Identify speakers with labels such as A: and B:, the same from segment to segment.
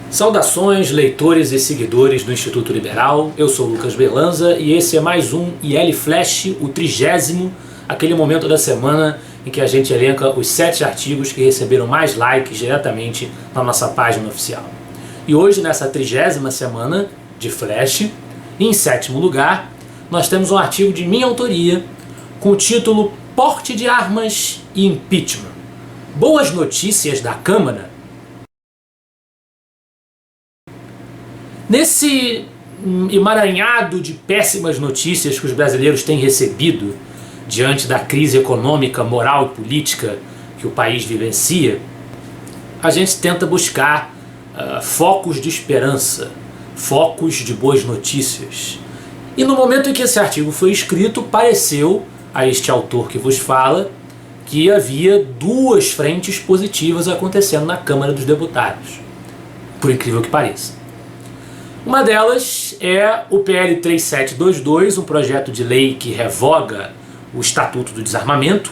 A: Saudações, leitores e seguidores do Instituto Liberal. Eu sou Lucas Belanza e esse é mais um IL Flash, o 30º, aquele momento da semana em que a gente elenca os 7 artigos que receberam mais likes diretamente na nossa página oficial. E hoje, nessa 30ª semana de Flash, em 7º lugar, nós temos um artigo de minha autoria com o título Porte de Armas e Impeachment. Boas notícias da Câmara? Nesse emaranhado de péssimas notícias que os brasileiros têm recebido diante da crise econômica, moral e política que o país vivencia, a gente tenta buscar focos de esperança, focos de boas notícias. E no momento em que esse artigo foi escrito, pareceu a este autor que vos fala que havia 2 frentes positivas acontecendo na Câmara dos Deputados, por incrível que pareça. Uma delas é o PL 3722, um projeto de lei que revoga o Estatuto do Desarmamento,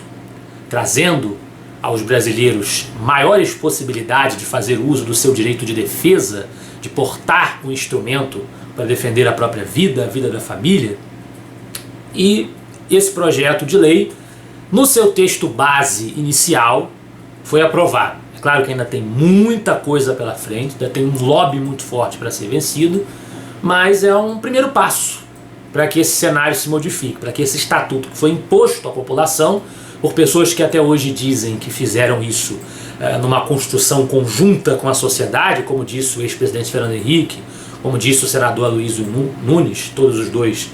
A: trazendo aos brasileiros maiores possibilidades de fazer uso do seu direito de defesa, de portar um instrumento para defender a própria vida, a vida da família. E esse projeto de lei, no seu texto base inicial, foi aprovado. É claro que ainda tem muita coisa pela frente, ainda tem um lobby muito forte para ser vencido, mas é um primeiro passo para que esse cenário se modifique, para que esse estatuto que foi imposto à população por pessoas que até hoje dizem que fizeram isso numa construção conjunta com a sociedade, como disse o ex-presidente Fernando Henrique, como disse o senador Aloysio Nunes, todos os dois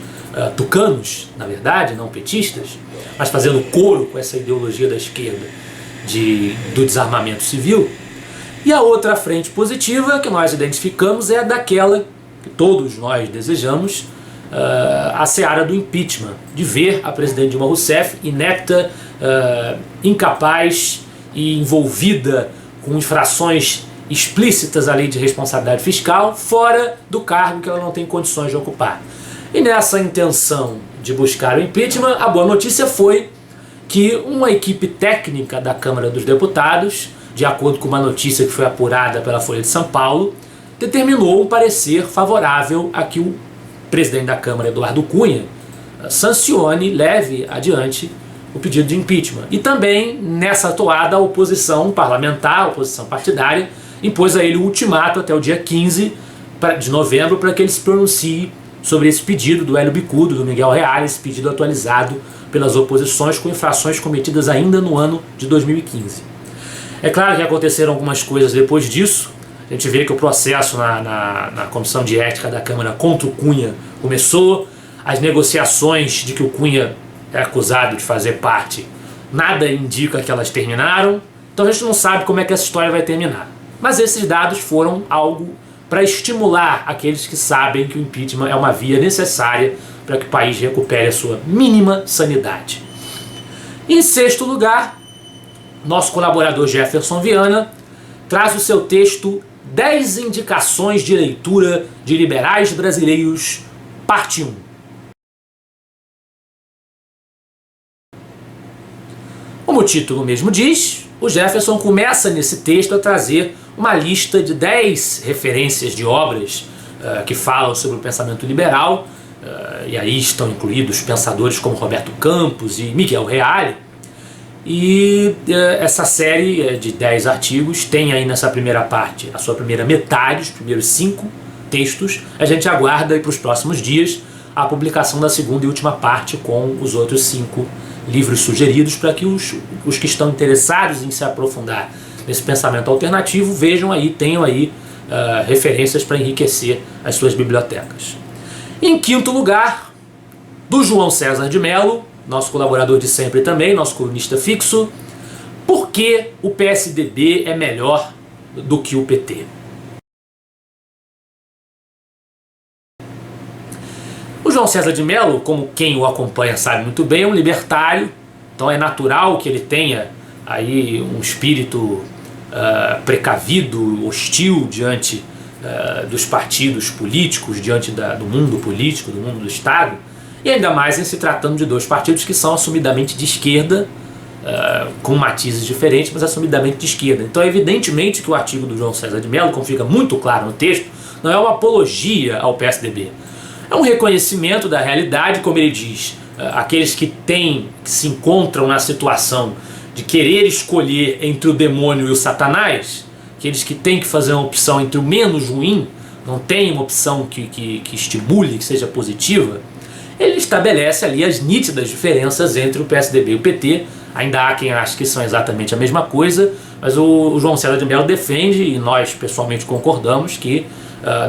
A: tucanos, na verdade, não petistas, mas fazendo coro com essa ideologia da esquerda do desarmamento civil. E a outra frente positiva que nós identificamos é daquela que todos nós desejamos, a seara do impeachment, de ver a presidente Dilma Rousseff inepta, incapaz e envolvida com infrações explícitas à lei de responsabilidade fiscal, fora do cargo que ela não tem condições de ocupar. E nessa intenção de buscar o impeachment, a boa notícia foi que uma equipe técnica da Câmara dos Deputados, de acordo com uma notícia que foi apurada pela Folha de São Paulo, determinou um parecer favorável a que o presidente da Câmara, Eduardo Cunha, sancione, leve adiante o pedido de impeachment. E também, nessa toada, a oposição parlamentar, a oposição partidária, impôs a ele o ultimato até o dia 15 de novembro para que ele se pronuncie sobre esse pedido do Hélio Bicudo, do Miguel Reale, esse pedido atualizado pelas oposições com infrações cometidas ainda no ano de 2015. É claro que aconteceram algumas coisas depois disso. A gente vê que o processo na Comissão de Ética da Câmara contra o Cunha começou, as negociações de que o Cunha é acusado de fazer parte, nada indica que elas terminaram, então a gente não sabe como é que essa história vai terminar. Mas esses dados foram algo para estimular aqueles que sabem que o impeachment é uma via necessária para que o país recupere a sua mínima sanidade. Em 6º lugar, nosso colaborador Jefferson Viana traz o seu texto 10 indicações de leitura de liberais brasileiros, parte 1. Como o título mesmo diz, o Jefferson começa nesse texto a trazer uma lista de 10 referências de obras que falam sobre o pensamento liberal, e aí estão incluídos pensadores como Roberto Campos e Miguel Reale. E essa série de 10 artigos tem aí nessa primeira parte a sua primeira metade, os primeiros 5 textos. A gente aguarda para os próximos dias a publicação da segunda e última parte com os outros 5 livros sugeridos para que os que estão interessados em se aprofundar nesse pensamento alternativo vejam aí, tenham aí referências para enriquecer as suas bibliotecas. Em 5º lugar, do João César de Mello, nosso colaborador de sempre também, nosso colunista fixo, por que o PSDB é melhor do que o PT? O João César de Mello, como quem o acompanha sabe muito bem, é um libertário, então é natural que ele tenha aí um espírito precavido, hostil diante dos partidos políticos, diante do mundo político, do mundo do Estado, e ainda mais em se tratando de 2 partidos que são assumidamente de esquerda, com matizes diferentes, mas assumidamente de esquerda. Então, evidentemente que o artigo do João César de Mello, como fica muito claro no texto, não é uma apologia ao PSDB. É um reconhecimento da realidade, como ele diz, aqueles que se encontram na situação de querer escolher entre o demônio e o Satanás, aqueles que têm que fazer uma opção entre o menos ruim, não tem uma opção que estimule, que seja positiva, ele estabelece ali as nítidas diferenças entre o PSDB e o PT. Ainda há quem ache que são exatamente a mesma coisa, mas o João César de Mello defende, e nós pessoalmente concordamos, que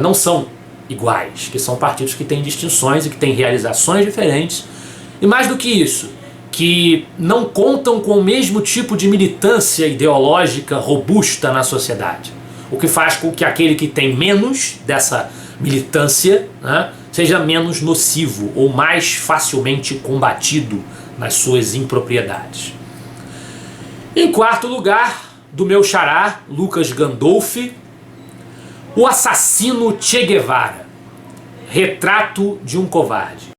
A: não são iguais, que são partidos que têm distinções e que têm realizações diferentes, e mais do que isso, que não contam com o mesmo tipo de militância ideológica robusta na sociedade, o que faz com que aquele que tem menos dessa militância, né, seja menos nocivo ou mais facilmente combatido nas suas impropriedades. Em quarto lugar, do meu xará, Lucas Gandolfi, O Assassino Che Guevara, Retrato de um Covarde.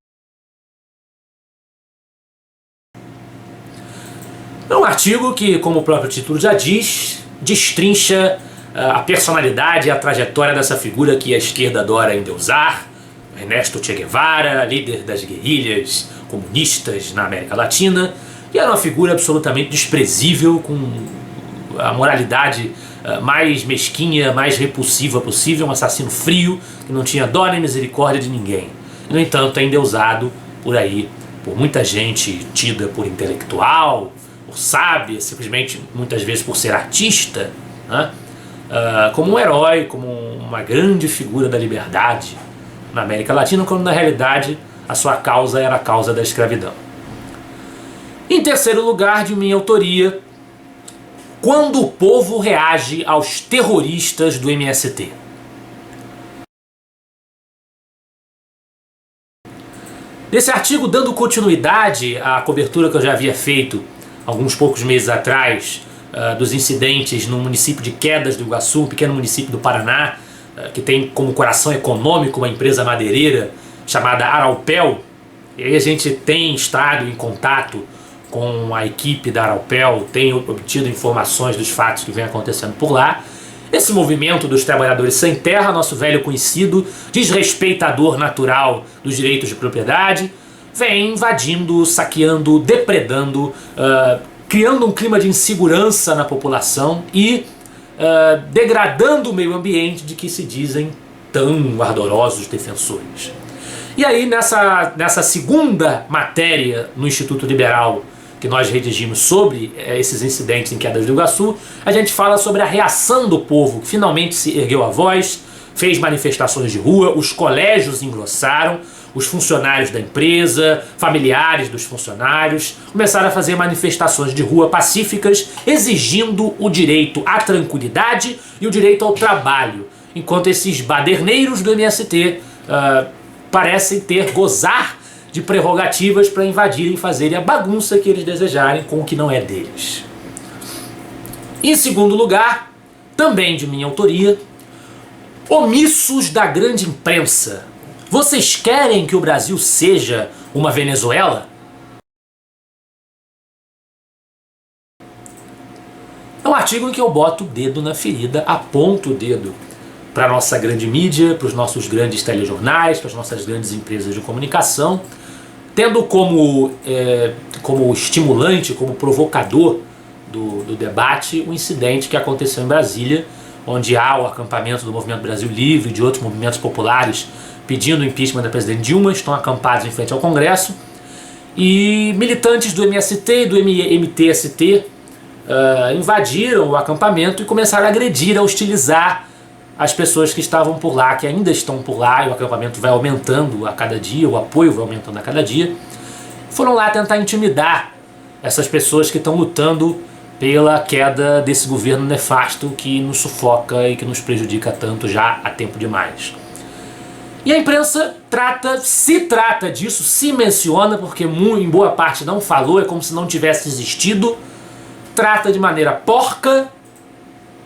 A: É um artigo que, como o próprio título já diz, destrincha a personalidade e a trajetória dessa figura que a esquerda adora endeusar, Ernesto Che Guevara, líder das guerrilhas comunistas na América Latina, que era uma figura absolutamente desprezível, com a moralidade mais mesquinha, mais repulsiva possível, um assassino frio, que não tinha dó nem misericórdia de ninguém. No entanto, é endeusado por aí, por muita gente tida por intelectual, por sábia, simplesmente muitas vezes por ser artista, né? Como um herói, como uma grande figura da liberdade na América Latina, quando na realidade a sua causa era a causa da escravidão. Em terceiro lugar, de minha autoria, Quando o Povo Reage aos Terroristas do MST. Nesse artigo, dando continuidade à cobertura que eu já havia feito alguns poucos meses atrás dos incidentes no município de Quedas do Iguaçu, um pequeno município do Paraná, que tem como coração econômico uma empresa madeireira chamada Araupel, e aí a gente tem estado em contato com a equipe da Araupel, tem obtido informações dos fatos que vem acontecendo por lá. Esse movimento dos trabalhadores sem terra, nosso velho conhecido, desrespeitador natural dos direitos de propriedade, vem invadindo, saqueando, depredando, criando um clima de insegurança na população e degradando o meio ambiente de que se dizem tão ardorosos defensores. E aí, nessa segunda matéria no Instituto Liberal que nós redigimos sobre esses incidentes em Quedas do Iguaçu, a gente fala sobre a reação do povo, que finalmente se ergueu a voz, fez manifestações de rua, os colégios engrossaram, os funcionários da empresa, familiares dos funcionários, começaram a fazer manifestações de rua pacíficas, exigindo o direito à tranquilidade e o direito ao trabalho, enquanto esses baderneiros do MST parecem gozar de prerrogativas para invadirem e fazerem a bagunça que eles desejarem com o que não é deles. Em segundo lugar, também de minha autoria, Omissos da grande imprensa. Vocês querem que o Brasil seja uma Venezuela? É um artigo em que eu boto o dedo na ferida, aponto o dedo para a nossa grande mídia, para os nossos grandes telejornais, para as nossas grandes empresas de comunicação, tendo como estimulante, como provocador do debate, o incidente que aconteceu em Brasília, onde há o acampamento do Movimento Brasil Livre e de outros movimentos populares pedindo o impeachment da presidente Dilma, estão acampados em frente ao Congresso, e militantes do MST e do MTST invadiram o acampamento e começaram a agredir, a hostilizar as pessoas que estavam por lá, que ainda estão por lá, e o acampamento vai aumentando a cada dia, o apoio vai aumentando a cada dia. Foram lá tentar intimidar essas pessoas que estão lutando pela queda desse governo nefasto que nos sufoca e que nos prejudica tanto já há tempo demais. E a imprensa se trata disso, se menciona, porque em boa parte não falou, é como se não tivesse existido, trata de maneira porca,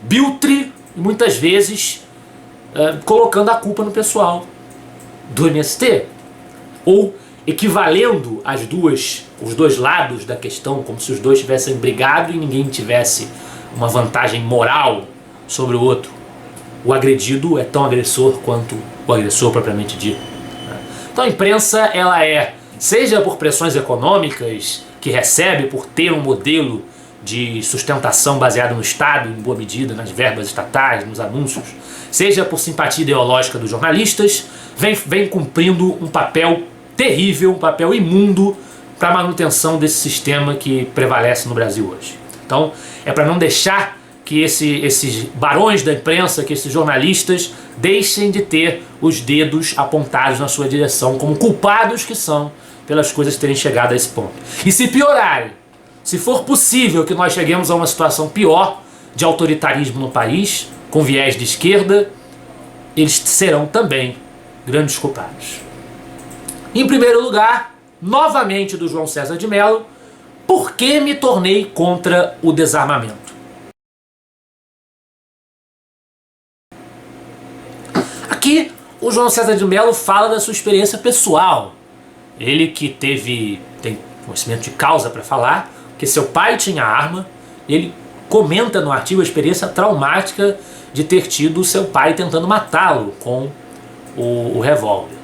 A: biltre, e muitas vezes colocando a culpa no pessoal do MST, ou equivalendo os dois lados da questão, como se os dois tivessem brigado e ninguém tivesse uma vantagem moral sobre o outro. O agredido é tão agressor quanto o agressor propriamente dito. Então a imprensa, ela seja por pressões econômicas que recebe por ter um modelo de sustentação baseado no Estado, em boa medida, nas verbas estatais, nos anúncios, seja por simpatia ideológica dos jornalistas, vem cumprindo um papel terrível, um papel imundo para a manutenção desse sistema que prevalece no Brasil hoje. Então, é para não deixar que esses barões da imprensa, que esses jornalistas deixem de ter os dedos apontados na sua direção como culpados que são pelas coisas terem chegado a esse ponto. E se piorarem, se for possível que nós cheguemos a uma situação pior de autoritarismo no país, com viés de esquerda, eles serão também grandes culpados. Em primeiro lugar, novamente do João César de Mello, por que me tornei contra o desarmamento? Aqui o João César de Mello fala da sua experiência pessoal. Ele que tem conhecimento de causa para falar, que seu pai tinha arma, ele comenta no artigo a experiência traumática de ter tido seu pai tentando matá-lo com o revólver.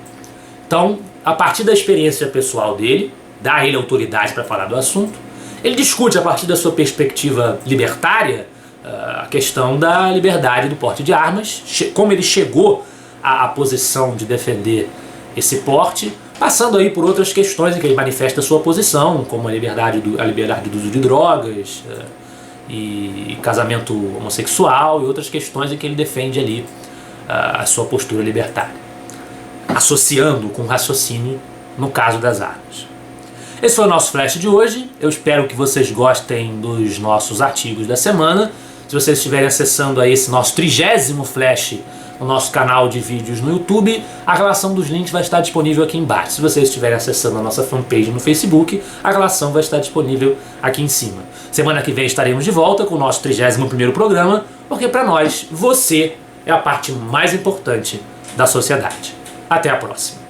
A: Então, a partir da experiência pessoal dele, dá a ele autoridade para falar do assunto, ele discute a partir da sua perspectiva libertária a questão da liberdade do porte de armas, como ele chegou à posição de defender esse porte, passando aí por outras questões em que ele manifesta a sua posição, como a liberdade do uso de drogas e casamento homossexual e outras questões em que ele defende ali a sua postura libertária, associando com o raciocínio no caso das armas. Esse foi o nosso Flash de hoje. Eu espero que vocês gostem dos nossos artigos da semana. Se vocês estiverem acessando aí esse nosso 30º Flash no nosso canal de vídeos no YouTube, a relação dos links vai estar disponível aqui embaixo. Se vocês estiverem acessando a nossa fanpage no Facebook, a relação vai estar disponível aqui em cima. Semana que vem estaremos de volta com o nosso 31º programa, porque para nós, você é a parte mais importante da sociedade. Até a próxima.